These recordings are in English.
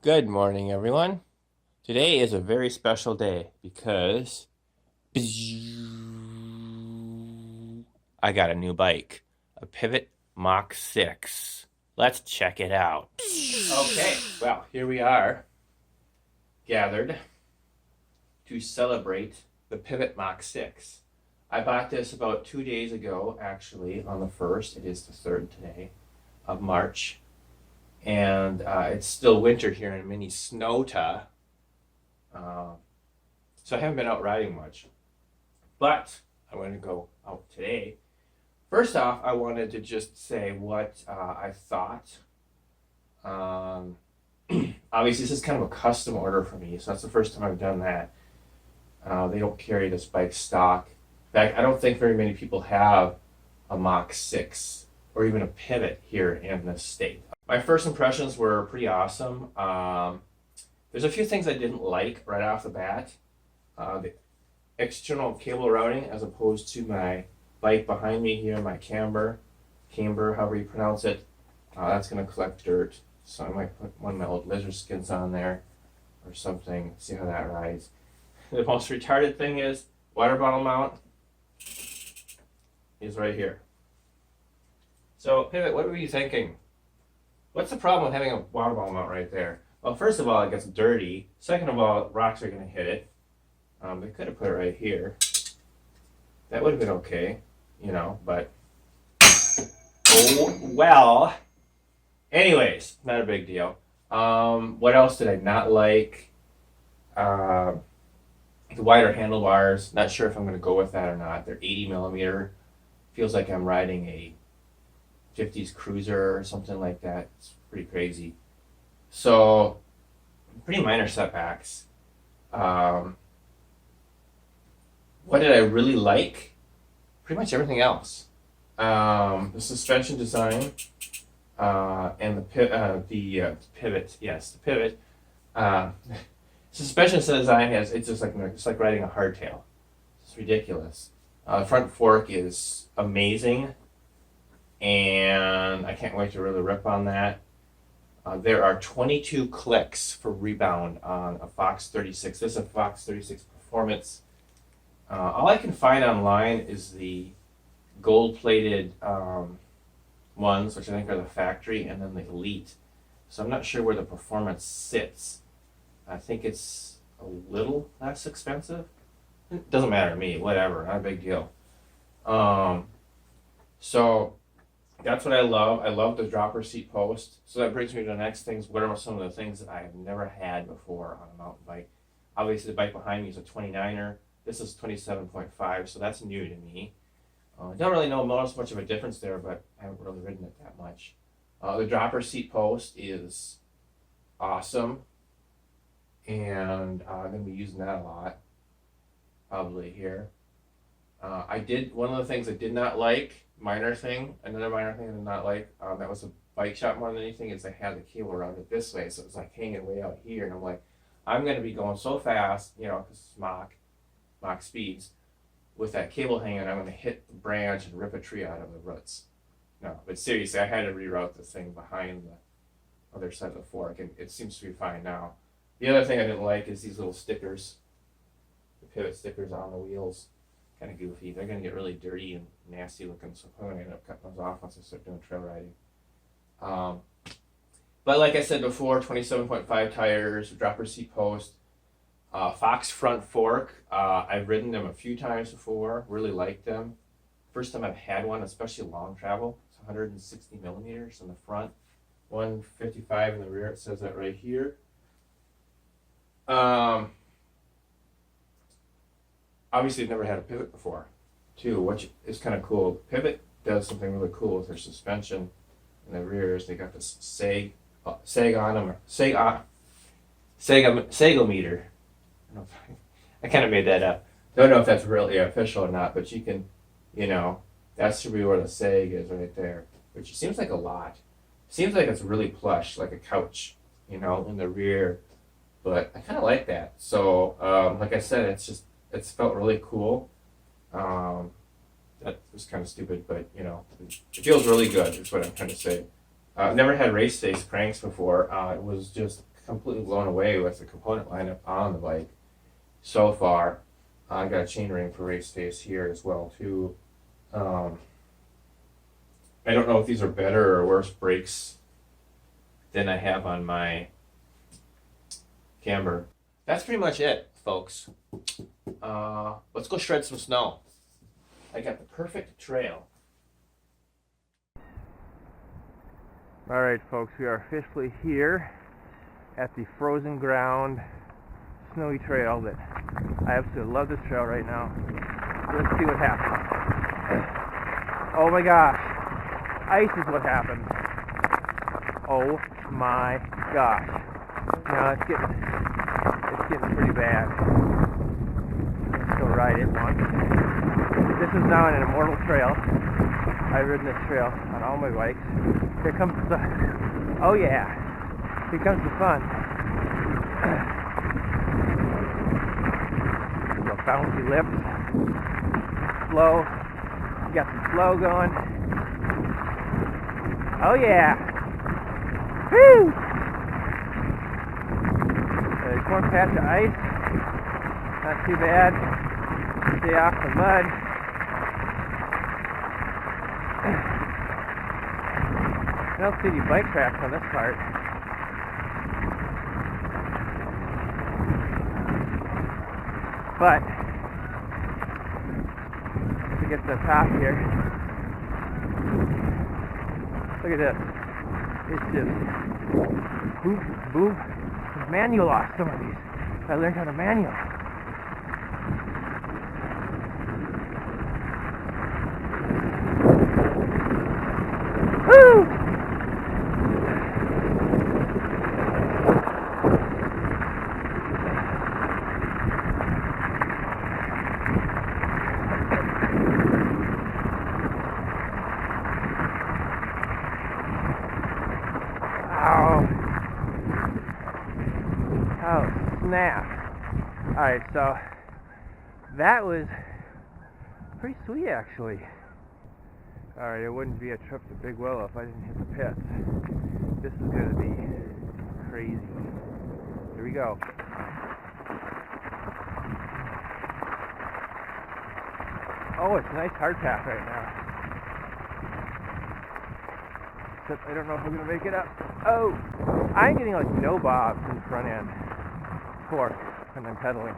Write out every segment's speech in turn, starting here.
Good morning, everyone. Today is a very special day because I got a new bike, a Pivot Mach 6. Let's check it out. Okay, well, here we are, gathered to celebrate the Pivot Mach 6. I bought this about 2 days ago, actually, on the 1st. It is the 3rd today of March. And it's still winter here in Minnesota. So I haven't been out riding much, but I want to go out today. First off, I wanted to just say what I thought. Um, Obviously, this is kind of a custom order for me, so that's the first time I've done that. They don't carry this bike stock. In fact, I don't think very many people have a Mach 6 or even a Pivot here in this state. My first impressions were pretty awesome. There's a few things I didn't like right off the bat. The external cable routing as opposed to my bike behind me here, my camber, however you pronounce it. That's going to collect dirt. So I might put one of my old lizard skins on there or something, see how that rides. The most retarded thing is water bottle mount is right here. So Pivot, what were you thinking? What's the problem with having a water bottle mount right there? Well, first of all, it gets dirty. Second of all, rocks are going to hit it. They could have put it right here. That would have been okay, but oh well. Anyways, not a big deal. What else did I not like? The wider handlebars. Not sure if I'm going to go with that or not. They're 80 millimeter. Feels like I'm riding a 50s cruiser or something like that. It's pretty crazy. So, pretty minor setbacks. What did I really like? Pretty much everything else. The suspension design and the pivot. Yes, the pivot. Suspension design it's like riding a hardtail. It's ridiculous. The front fork is amazing, and I can't wait to really rip on that. There are 22 clicks for rebound on a Fox 36. This is a Fox 36 Performance. All I can find online is the gold-plated ones, which I think are the factory, and then the Elite. So I'm not sure where the Performance sits. I think it's a little less expensive. It doesn't matter to me, whatever, not a big deal. So that's what I love. I love the dropper seat post. So that brings me to the next things. What are some of the things that I have never had before on a mountain bike? Obviously, the bike behind me is a 29er. This is 27.5, so that's new to me. Don't really notice much of a difference there, but I haven't really ridden it that much. The dropper seat post is awesome, and I'm going to be using that a lot, probably here. One of the things I did not like, another minor thing I did not like, that was a bike shop more than anything, is I had the cable around it this way, so it was like hanging way out here, and I'm like, I'm going to be going so fast, because it's Mach speeds, with that cable hanging, I'm going to hit the branch and rip a tree out of the roots. No, but seriously, I had to reroute the thing behind the other side of the fork, and it seems to be fine now. The other thing I didn't like is these little stickers, the pivot stickers on the wheels. Kind of goofy. They're going to get really dirty and nasty looking, so I'm going to end up cutting those off once I start doing trail riding. But like I said before, 27.5 tires, dropper seat post, Fox front fork. I've ridden them a few times before, really liked them. First time I've had one, especially long travel. It's 160 millimeters in the front, 155 in the rear. It says that right here. Obviously, I've never had a Pivot before, too, which is kind of cool. Pivot does something really cool with their suspension in the rears. They got this sag on them, sagometer. I kind of made that up. Don't know if that's really official or not, but you can, that should be where the sag is right there, which seems like a lot. Seems like it's really plush, like a couch, in the rear. But I kind of like that. So, like I said, it's felt really cool. That was kind of stupid, but it feels really good. Is what I'm trying to say. I've never had race face cranks before. It was just completely blown away with the component lineup on the bike so far. I got a chainring for race days here as well too. I don't know if these are better or worse brakes than I have on my Camber. That's pretty much it, folks. Let's go shred some snow. I got the perfect trail. All right, folks, we are officially here at the frozen ground snowy trail that I absolutely love this trail right now. Let's see what happens. Oh my gosh, ice is what happened. Oh my gosh. Now it's getting pretty bad. Let's go ride it once. This is now an immortal trail. I've ridden this trail on all my bikes. Here comes the, oh yeah, here comes the fun. Little bouncy lips. Slow. You got some flow going. Oh yeah. Woo! There's one patch of ice. Not too bad. Stay off the mud. I don't see any bike tracks on this part. But to get to the top here, look at this. It's just boom, boom. There's manual off some of these. I learned how to manual. Woo! Oh, snap. Alright, so that was pretty sweet actually. Alright, it wouldn't be a trip to Big Willow if I didn't hit the pits. This is going to be crazy. Here we go. Oh, it's a nice hard path right now. Except I don't know if I'm going to make it up. Oh! I'm getting like no bobs in the front end. Fork when I'm pedaling.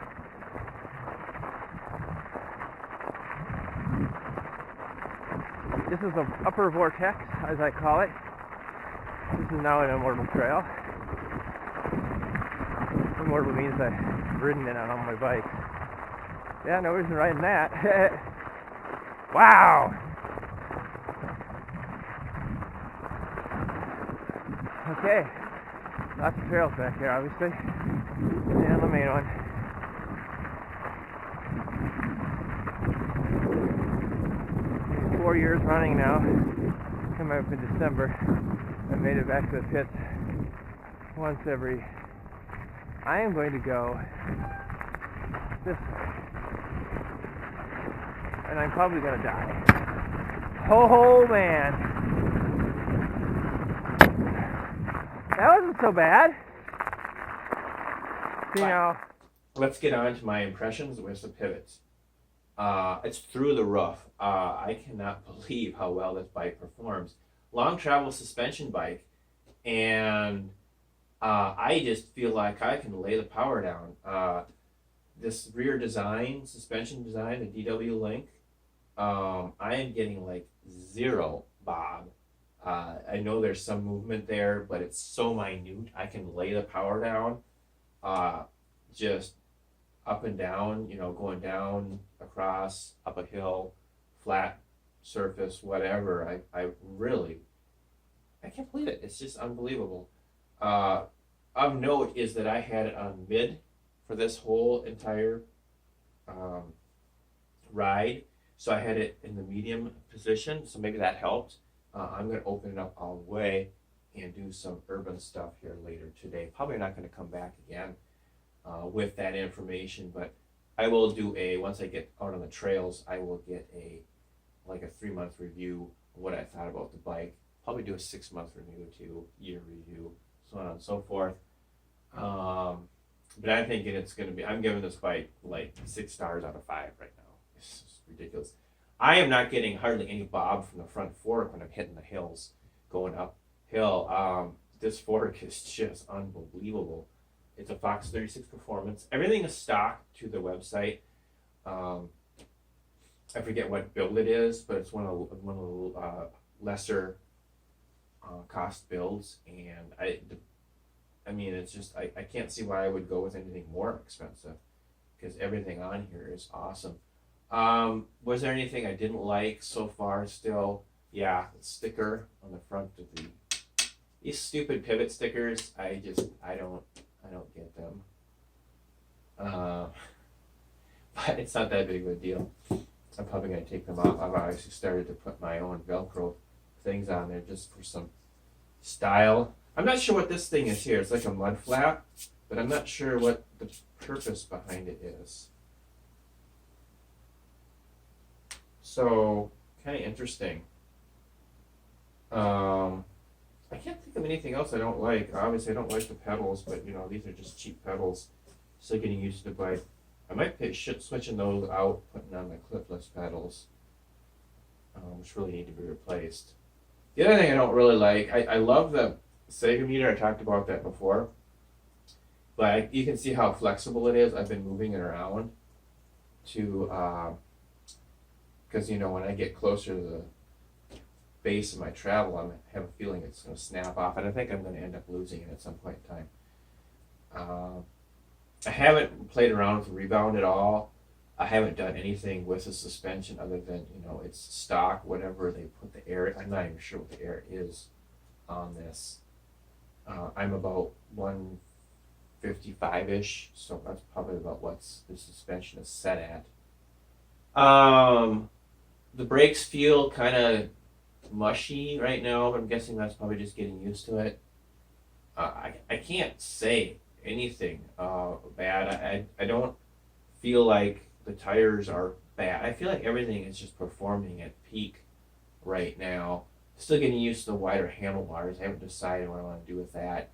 This is the upper vortex, as I call it. This is now an immortal trail. Immortal means I've ridden it on all my bikes. Yeah, no reason riding that. Wow! Okay, lots of trails back here, obviously. And the main one. 4 years running now. Coming up in December. I made it back to the pits once every. I am going to go this way. And I'm probably going to die. Oh man! That wasn't so bad. You know. Let's get on to my impressions with the pivots. It's through the roof. I cannot believe how well this bike performs. Long travel suspension bike, and I just feel like I can lay the power down. This rear design, suspension design, the DW Link, I am getting like zero bob. I know there's some movement there, but it's so minute. I can lay the power down, just up and down, going down, across, up a hill, flat surface, whatever. I can't believe it. It's just unbelievable. Of note is that I had it on mid for this whole entire ride. So I had it in the medium position, so maybe that helped. I'm going to open it up all the way and do some urban stuff here later today. Probably not going to come back again with that information, but I will do once I get out on the trails, I will get a 3-month review of what I thought about the bike. Probably do a 6-month review too, year review, so on and so forth. But I'm thinking it's going to be, I'm giving this bike like 6 stars out of 5 right now. It's just ridiculous. I am not getting hardly any bob from the front fork when I'm hitting the hills going uphill. This fork is just unbelievable. It's a Fox 36 Performance. Everything is stock to the website. I forget what build it is, but it's one of the lesser cost builds, and I mean, it's just I can't see why I would go with anything more expensive because everything on here is awesome. Was there anything I didn't like so far? Still, yeah, the sticker on the front of these stupid pivot stickers. I don't get them. But it's not that big of a deal. I'm probably gonna take them off. I've obviously started to put my own Velcro things on there just for some style. I'm not sure what this thing is here. It's like a mud flap, but I'm not sure what the purpose behind it is. So, kind of interesting. I can't think of anything else I don't like. Obviously, I don't like the pedals, but you know, these are just cheap pedals. Still getting used to the bike. I might pick switching those out, putting on my clipless pedals, which really need to be replaced. The other thing I don't really like, I love the Sega meter. I talked about that before, but you can see how flexible it is. I've been moving it around to, because you know when I get closer to the base of my travel, I have a feeling it's going to snap off, and I think I'm going to end up losing it at some point in time. I haven't played around with the rebound at all. I haven't done anything with the suspension other than, you know, it's stock, whatever they put the air. I'm not even sure what the air is on this. I'm about 155-ish, so that's probably about what the suspension is set at. The brakes feel kind of mushy right now, but I'm guessing that's probably just getting used to it. I can't say anything bad. I don't feel like the tires are bad. I feel like everything is just performing at peak right now. Still getting used to the wider handlebars. I haven't decided what I want to do with that,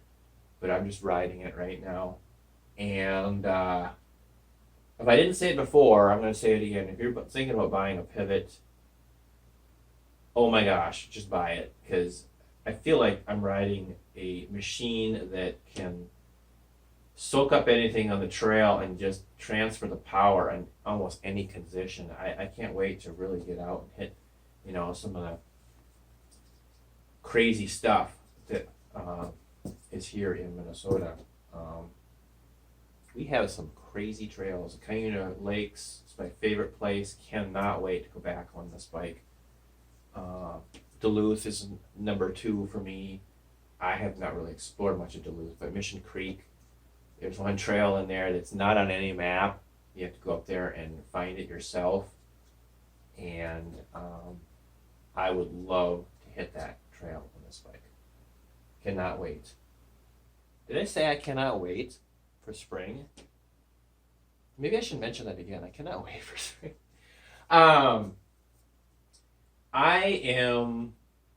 but I'm just riding it right now. And if I didn't say it before, I'm going to say it again. If you're thinking about buying a Pivot, oh my gosh, just buy it, because I feel like I'm riding a machine that can soak up anything on the trail and just transfer the power in almost any condition. I can't wait to really get out and hit, you know, some of the crazy stuff that is here in Minnesota. We have some crazy trails. Cuyuna Lakes is my favorite place. Cannot wait to go back on this bike. Duluth is number 2 for me. I have not really explored much of Duluth, but Mission Creek, there's one trail in there that's not on any map. You have to go up there and find it yourself. And I would love to hit that trail on this bike. Cannot wait. Did I say I cannot wait for spring? Maybe I should mention that again. I cannot wait for spring. I am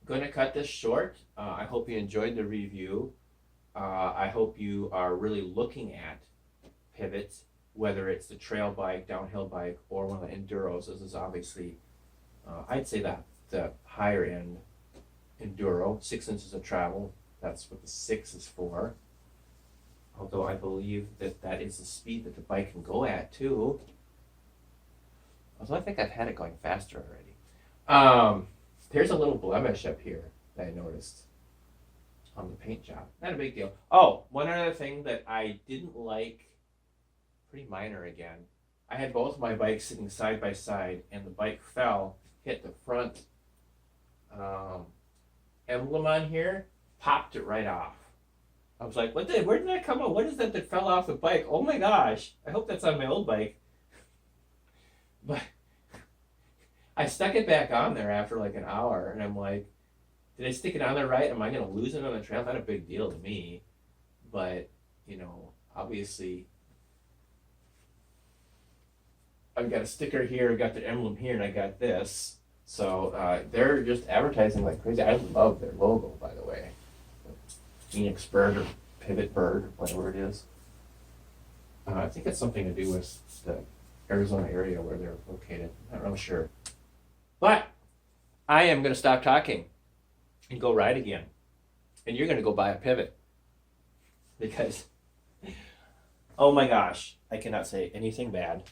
going to cut this short. I hope you enjoyed the review. I hope you are really looking at pivots, whether it's the trail bike, downhill bike, or one of the enduros. This is obviously, I'd say that the higher end enduro, 6 inches of travel. That's what the 6 is for. Although I believe that that is the speed that the bike can go at too. Although I think I've had it going faster already. There's a little blemish up here that I noticed on the paint job. Not a big deal. Oh, one other thing that I didn't like, pretty minor again. I had both my bikes sitting side by side, and the bike fell, hit the front emblem on here, popped it right off. I was like, where did that come out? What is that fell off the bike? Oh my gosh. I hope that's on my old bike. But I stuck it back on there after like an hour, and I'm like, did I stick it on there right? Am I going to lose it on the trail? Not a big deal to me. But, you know, obviously, I've got a sticker here, I've got the emblem here, and I got this. So they're just advertising like crazy. I love their logo, by the way. Phoenix Bird Pivot bird, whatever it is. I think it's something to do with the Arizona area where they're located. I'm not really sure. But I am going to stop talking and go ride again. And you're going to go buy a Pivot. Because, oh my gosh, I cannot say anything bad